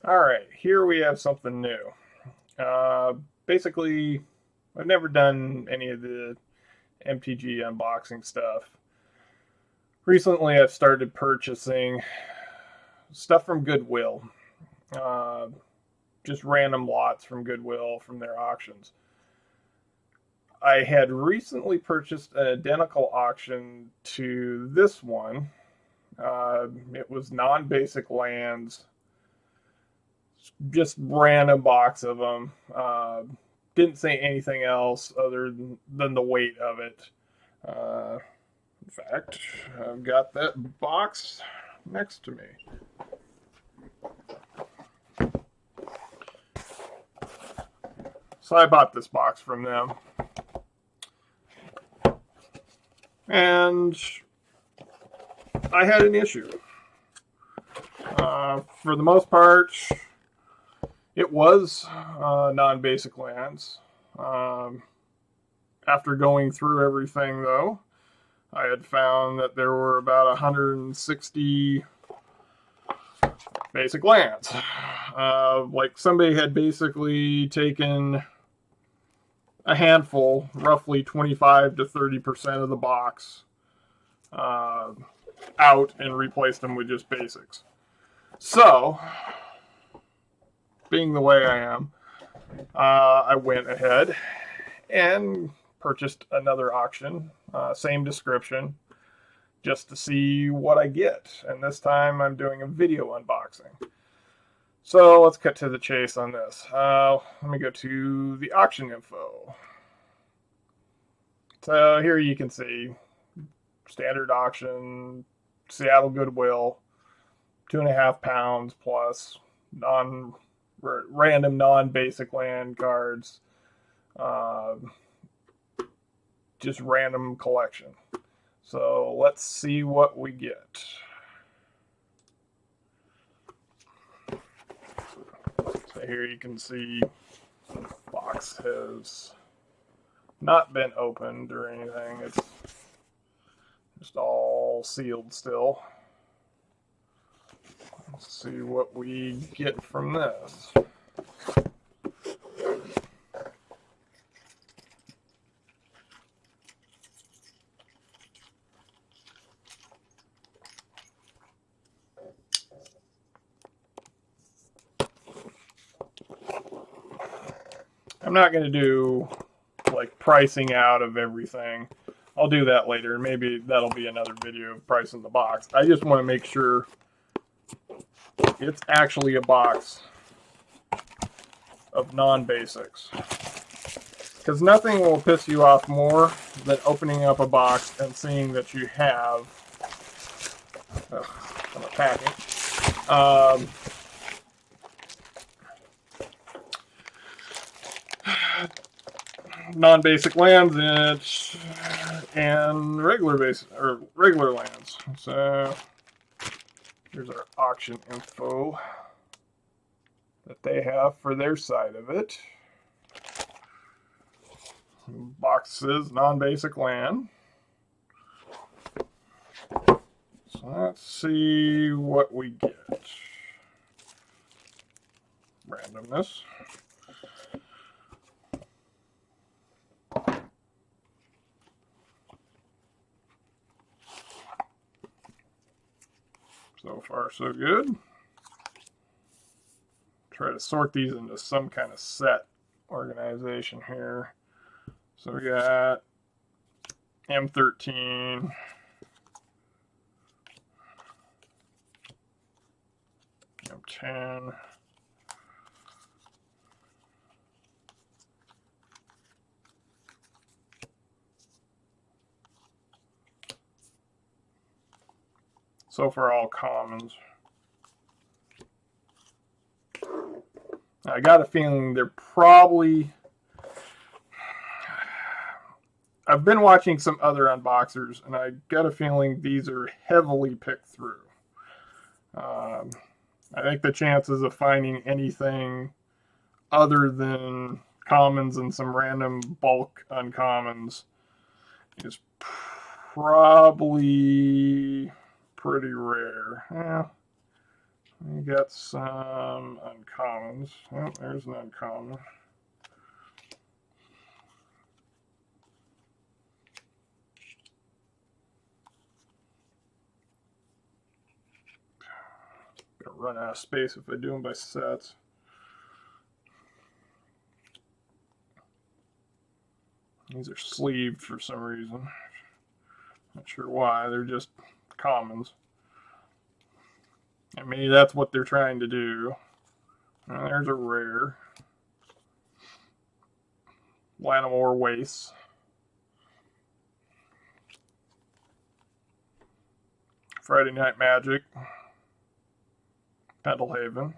Alright, here we have something new. Uh, Basically, I've never done any of the MTG unboxing stuff. Recently, I've started purchasing stuff from Goodwill. Uh, just random lots from Goodwill from their auctions. I had recently purchased an identical auction to this one. It was non-basic lands, just random box of them. Didn't say anything else other than the weight of it. In fact, I've got that box next to me. So I bought this box from them. And I had an issue. For the most part, it was non-basic lands. After going through everything, though, I had found that there were about 160 basic lands. Like somebody had basically taken a handful, roughly 25 to 30% of the box, out and replaced them with just basics. So, being the way I am, I went ahead and purchased another auction, same description, just to see what I get. And this time I'm doing a video unboxing. So let's cut to the chase on this. Let me go to the auction info. So here you can see standard auction, Seattle Goodwill, 2.5 pounds plus random non-basic land cards, just random collection. So let's see what we get. So here you can see the box has not been opened or anything. It's just all sealed still. Let's see what we get from this. I'm not going to do like pricing out of everything. I'll do that later. Maybe that'll be another video of pricing the box. I just want to make sure it's actually a box of non-basics. Because nothing will piss you off more than opening up a box and seeing that you have I'm packing. Non-basic lands and regular lands. So here's our auction info that they have for their side of it. Boxes, non-basic land. So let's see what we get. Randomness. So far, so good. Try to sort these into some kind of set organization here. So we got M13, M10, so far all commons. I got a feeling they're probably... I've been watching some other unboxers, and I got a feeling these are heavily picked through. I think the chances of finding anything other than commons and some random bulk uncommons is probably pretty rare. We got some uncommons. Oh, there's an uncommon. Gonna run out of space if I do them by sets. These are sleeved for some reason. Not sure why. They're just commons. And maybe that's what they're trying to do. There's a rare. Lanimore Waste. Friday Night Magic. Pendelhaven.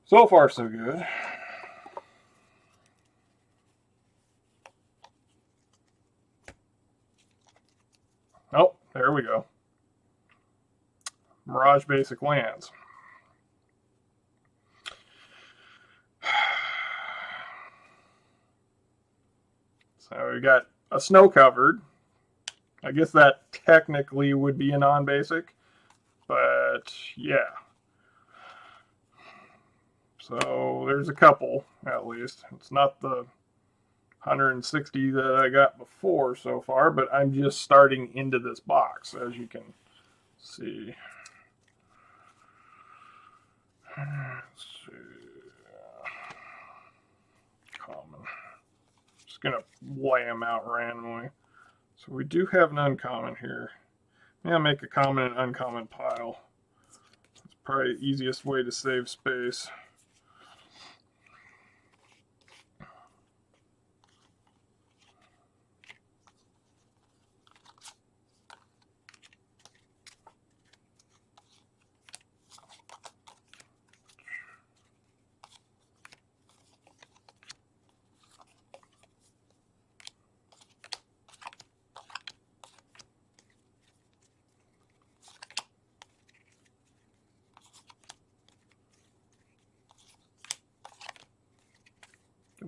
So far, so good. Oh, there we go. Mirage Basic Lands. So we got a snow covered. I guess that technically would be a non-basic, but yeah. So there's a couple at least. It's not the 160 that I got before so far, but I'm just starting into this box, as you can see. Let's see. Common. Just gonna lay them out randomly. So we do have an uncommon here. Maybe I'll make a common and uncommon pile. It's probably the easiest way to save space.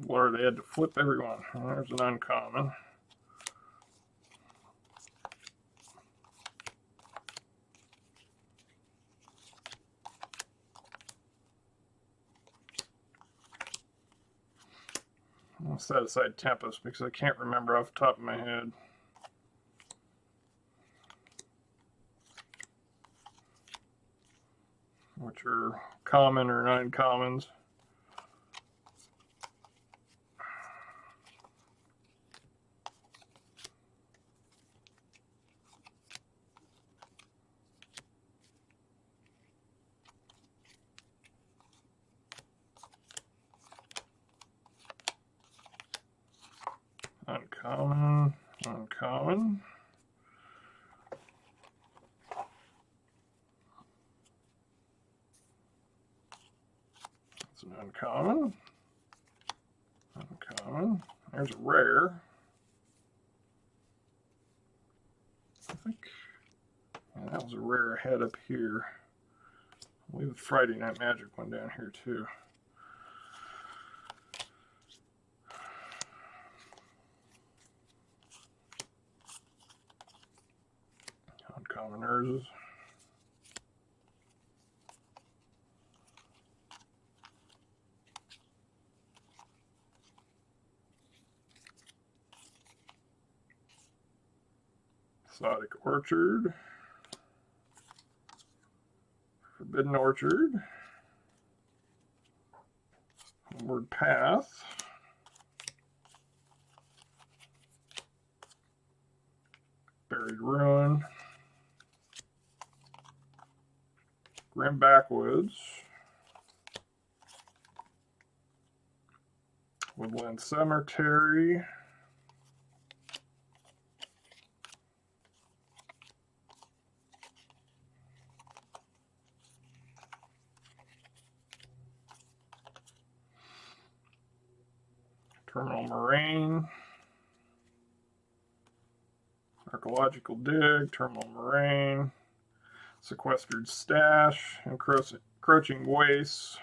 Lord, they had to flip everyone. There's an uncommon. I'll set aside Tempest because I can't remember off the top of my head. Which are common or uncommons. Uncommon, uncommon. That's an uncommon. Uncommon. There's a rare. I think, yeah, that was a rare ahead up here. I'll leave the Friday Night Magic one down here too. Uncommon Urzes. Exotic Orchard. Forbidden Orchard. Homeward Path. Buried Ruin. Grim Backwoods. Woodland Cemetery. Terminal Moraine. Archaeological Dig. Terminal Moraine. Sequestered Stash. Encroaching Wastes.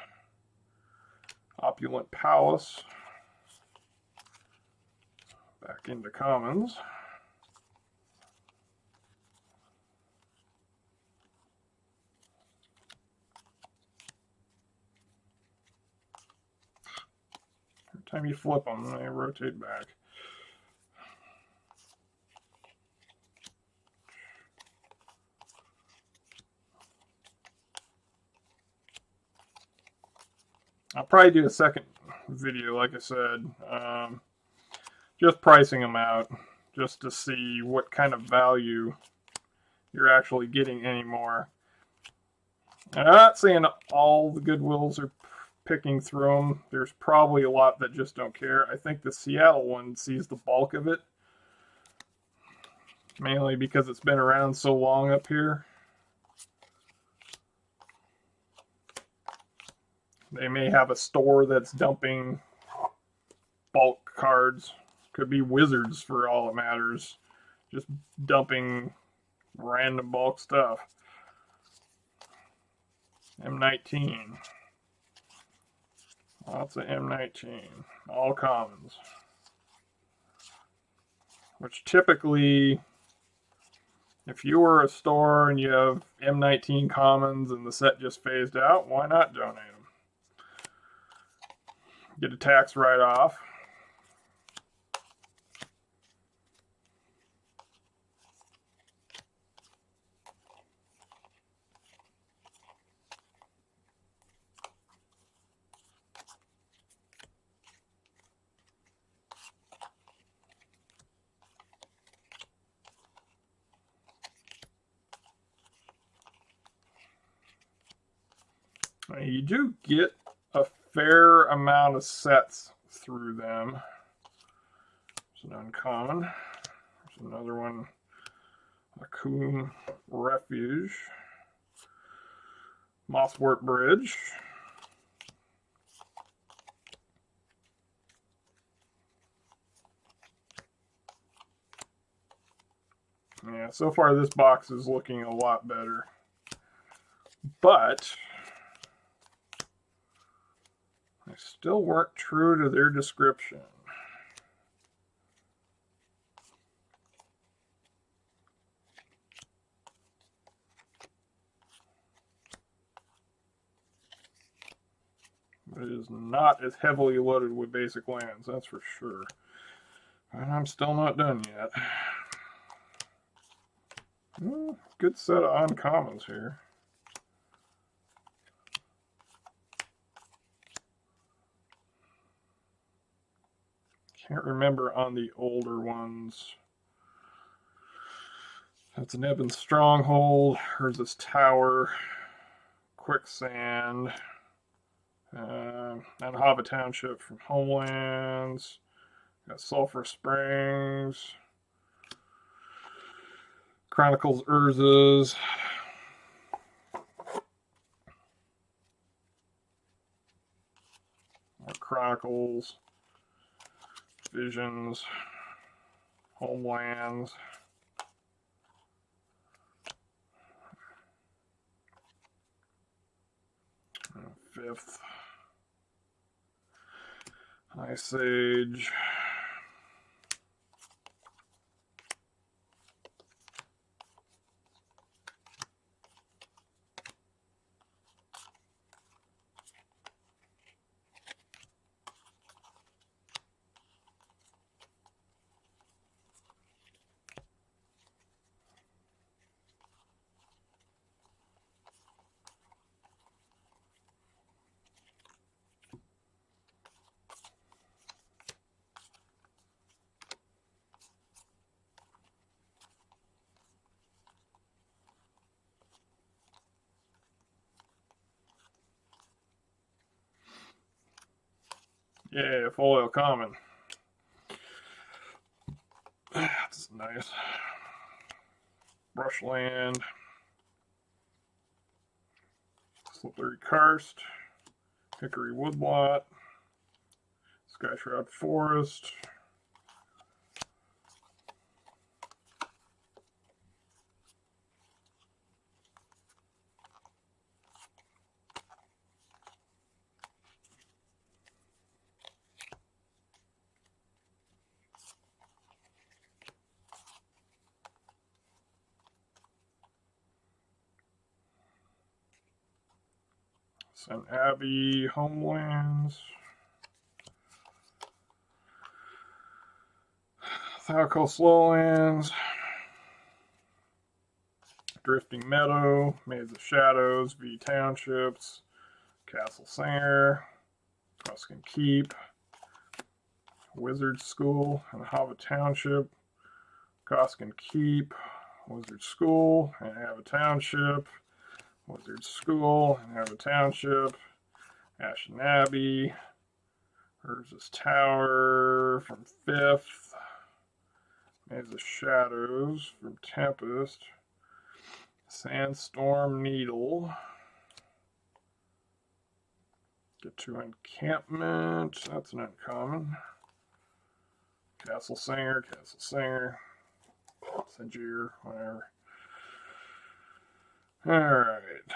Opulent Palace. Back into commons. time you flip them, they rotate back. I'll probably do a second video, like I said, just pricing them out, just to see what kind of value you're actually getting anymore. And I'm not saying all the Goodwills are picking through them. There's probably a lot that just don't care. I think the Seattle one sees the bulk of it, mainly because it's been around so long up here. They may have a store that's dumping bulk cards. Could be Wizards for all it matters. Just dumping random bulk stuff. M19. Lots of M19. All commons. Which typically, if you were a store and you have M19 commons and the set just phased out, why not donate them? Get a tax write-off. You do get a fair amount of sets through them. It's an uncommon. There's another one, Coon Refuge. Mosswort Bridge. Yeah, so far this box is looking a lot better. But they still weren't true to their description. It is not as heavily loaded with basic lands, that's for sure. And I'm still not done yet. Good set of uncommons here. Can't remember on the older ones. That's an Ebon Stronghold. Here's this Tower. Quicksand. And Hava Township from Homelands. Got Sulphur Springs. Chronicles Urzas. Chronicles. Visions. Homelands. Fifth. Ice Age. Yeah, foil common. That's nice. Brushland. Slippery Karst. Hickory Woodlot. Skyshroud Forest. St. Abbey Homelands. Thalco Slowlands, Drifting Meadow, Maze of Shadows, V Townships, Castle Singer, Tuscan Keep, Wizard School, and Hava Township, Tuscan Keep, Wizard School, and Hava Township, Wizard School, and Hava Township, Ashen Abbey, Urza's Tower from 5th, Maze of Shadows from Tempest, Sandstorm Needle, get to Encampment, that's an uncommon, Castle Singer, Sanjir, whatever. Alright.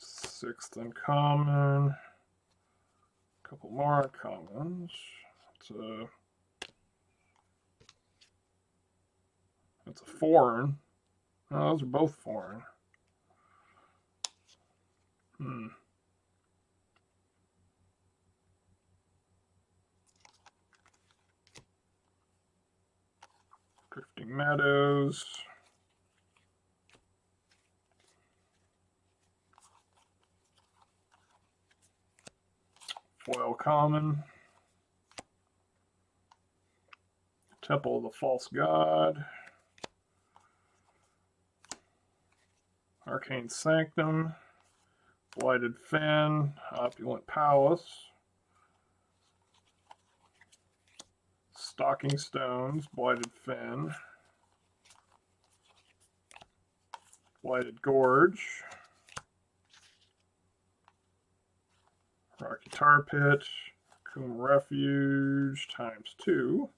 6th uncommon, a couple more uncommons. It's a foreign. Oh, those are both foreign. Drifting Meadows. Foil common. Temple of the False God. Arcane Sanctum. Blighted Fen. Opulent Palace. Stalking Stones. Blighted Fen. Blighted Gorge. Rocky Tar Pit. Coom Refuge ×2.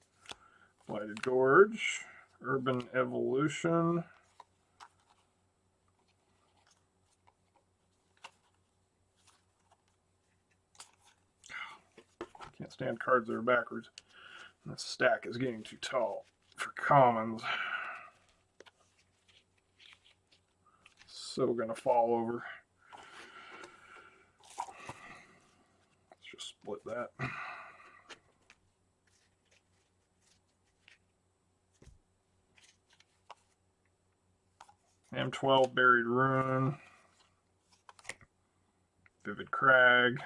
Blighted Gorge. Urban Evolution. Can't stand cards that are backwards. This stack is getting too tall for commons. So gonna fall over. Let's just split that. M12 Buried Ruin. Vivid Crag.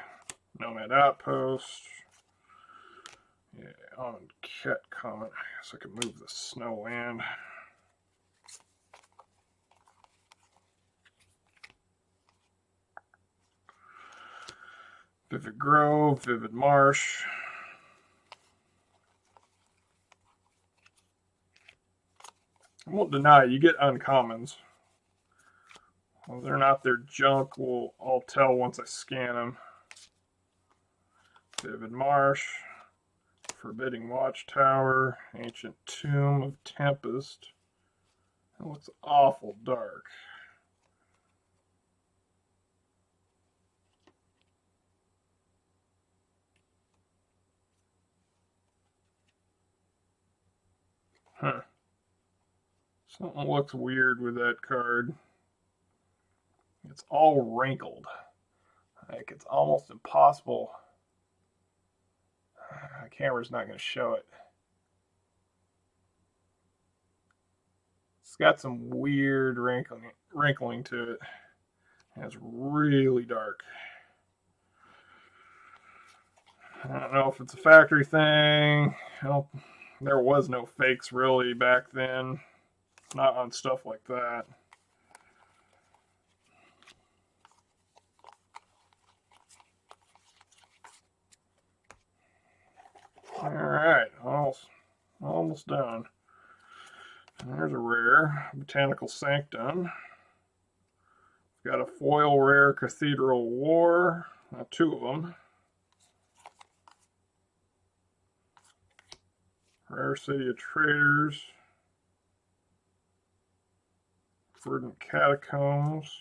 Nomad Outpost. Yeah, on Ket Comet. I guess I could move the Snow Land. Vivid Grove, Vivid Marsh. I won't deny you get uncommons. Whether or not they're junk, I'll tell once I scan them. Vivid Marsh. Forbidding Watchtower, Ancient Tomb of Tempest. It looks awful dark. Huh. Something looks weird with that card. It's all wrinkled. Like it's almost impossible. The camera's not going to show it. It's got some weird wrinkling to it. And it's really dark. I don't know if it's a factory thing. Well, there was no fakes really back then. Not on stuff like that. Alright, almost done. And there's a rare, Botanical Sanctum. We've got a foil rare, Cathedral War. Two of them. Rare City of Traders. Verdant Catacombs.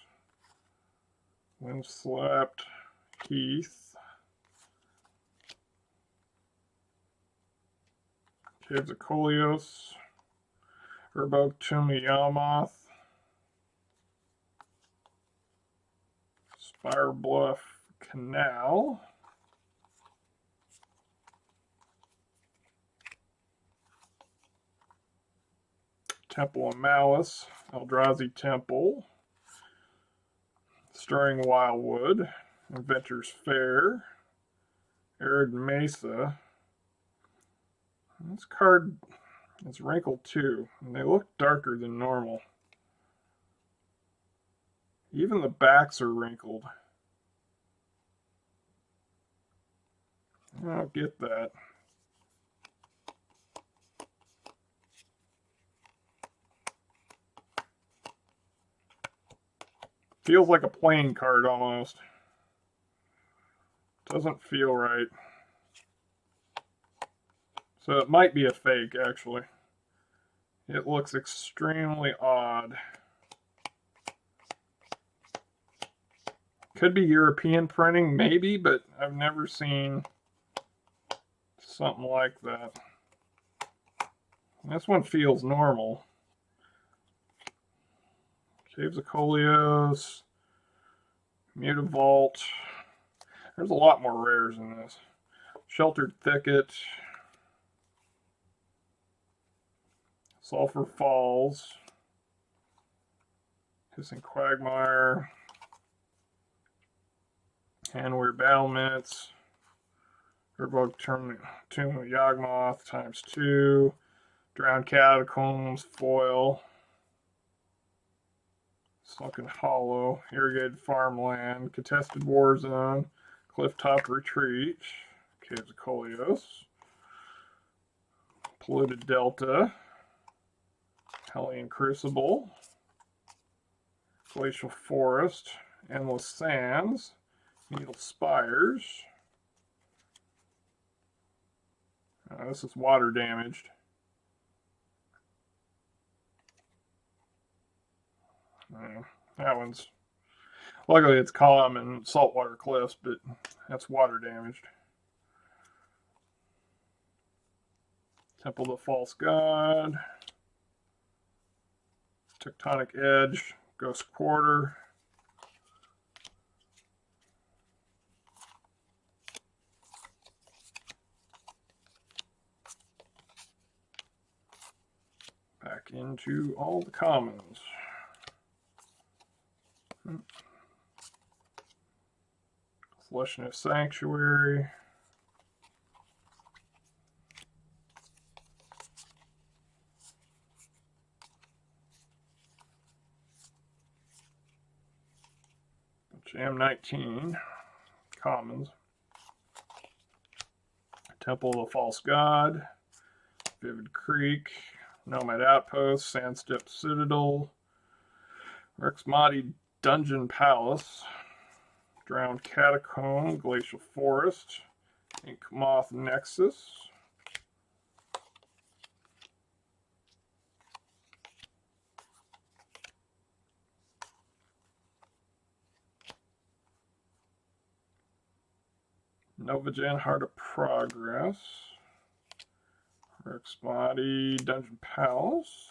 Windslapped Heath. Caves of Kolios, Urbok Tomb of Yamath, Spire Bluff Canal, Temple of Malice, Eldrazi Temple, Stirring Wildwood, Inventor's Fair, Arid Mesa. This card is wrinkled too, and they look darker than normal. Even the backs are wrinkled. I don't get that. Feels like a playing card almost. Doesn't feel right. So it might be a fake, actually. It looks extremely odd. Could be European printing, maybe, but I've never seen something like that. This one feels normal. Caves of Kolios, Mutavault. There's a lot more rares in this. Sheltered Thicket, Sulphur Falls, Hissing Quagmire, Handwear Battlements, Urborg Tomb of Yawgmoth ×2, Drowned Catacombs, Foil, Sunken Hollow, Irrigated Farmland, Contested War Zone, Clifftop Retreat, Caves of Kolios, Polluted Delta, Hellion Crucible, Glacial Forest, Endless Sands, Needle Spires. This is water damaged. That one's, luckily it's calm and saltwater cliffs, but that's water damaged. Temple of the False God, Tectonic Edge, Ghost Quarter, back into all the commons. Flushness Sanctuary, M19 commons, Temple of the False God, Vivid Creek, Nomad Outpost, Sandstep Citadel, Rexmati Dungeon Palace, Drowned Catacomb, Glacial Forest, Ink Moth Nexus, Novagen Heart of Progress, Rexmati Dungeon Palace,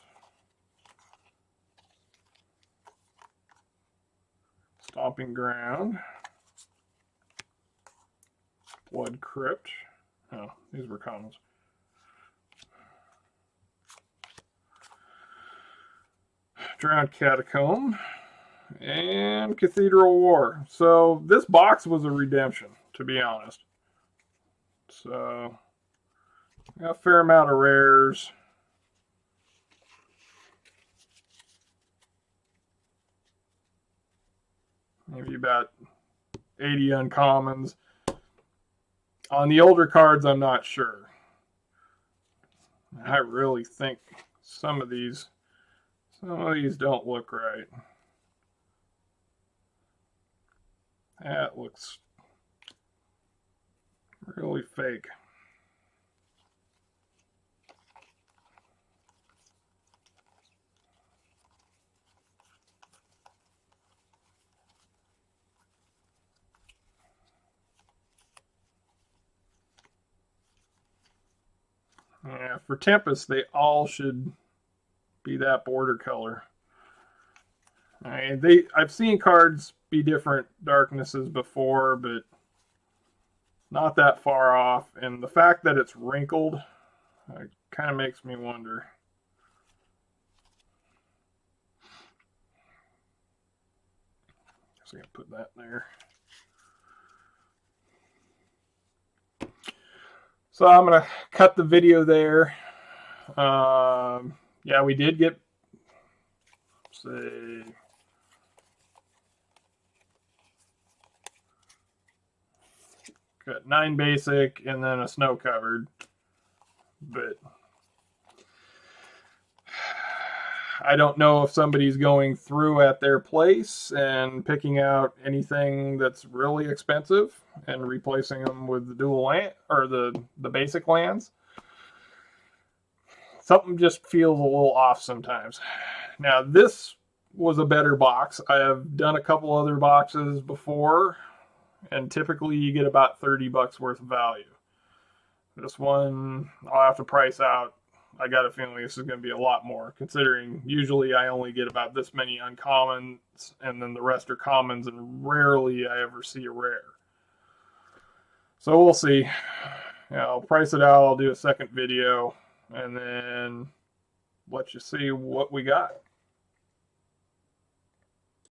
Stomping Ground, Blood Crypt. Oh, these were commons. Drowned Catacomb, and Cathedral War. So this box was a redemption, to be honest. So got a fair amount of rares. Maybe about 80 uncommons. On the older cards, I'm not sure. I really think some of these don't look right. That looks really fake. Yeah, for Tempest, they all should be that border color. I've seen cards be different darknesses before, but not that far off. And the fact that it's wrinkled kind of makes me wonder. So I can put that there. So I'm going to cut the video there. Yeah, we did get, say, got 9 basic and then a snow covered. But I don't know if somebody's going through at their place and picking out anything that's really expensive and replacing them with the dual land or the basic lands. Something just feels a little off sometimes. Now, this was a better box. I have done a couple other boxes before, and typically you get about $30 worth of value. This one, I'll have to price out. I got a feeling this is going to be a lot more, considering usually I only get about this many uncommons, and then the rest are commons, and rarely I ever see a rare. So we'll see. Yeah, I'll price it out. I'll do a second video, and then let you see what we got.